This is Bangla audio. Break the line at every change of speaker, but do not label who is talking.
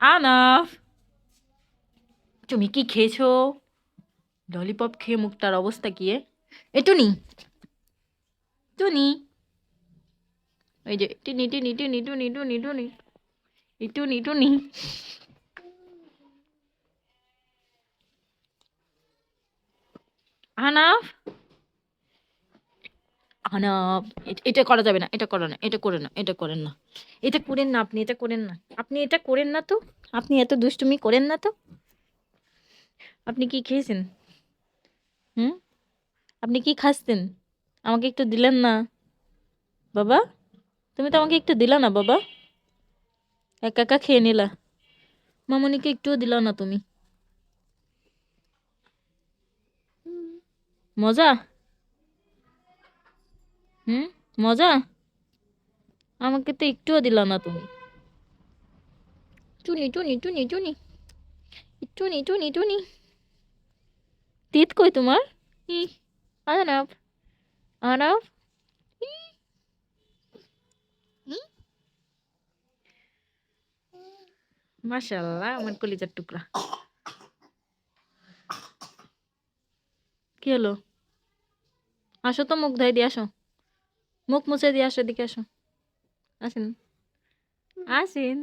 আনাফ, তুমি কি খেয়েছো? ললিপপ খেয়ে মুখটার অবস্থা কি এ? এ টুনি, টুনি, ওই যে টুনি টুনি টুনি টুনি টুনি টুনি, এই টুনি টুনি। আনাফ, আনাফ, এটা করা যাবে না, এটা করো না, এটা করে না, এটা করেন না, এটা করেন না, আপনি এটা করেন না, আপনি এটা করেন না তো, আপনি এত দুষ্টুমি করেন না তো। আপনি কি খেয়েছেন? হুম, আপনি কি খাচ্ছেন? আমাকে একটু দিলেন না বাবা? তুমি তো আমাকে একটু দিলা না বাবা, একা একা খেয়ে নিলা। মামনিকে একটুও দিলা না তুমি। মজা? হুম, মজা? আমাকে তো একটুও দিলা না তুমি। টুনি টুনি টুনি টুনি, টুনি টুনি টুনি, তিত কই তোমার? ই, আনাপ, আনাপ, ই, ই। মাশাআল্লাহ, আমার কলিজার টুকরা। কি হলো? আসো তো, মুখ ধুয়ে দিয়ে আসো, মুখ মুছে দিয়ে আসো, এদিকে আসো, আসেন, আসেন।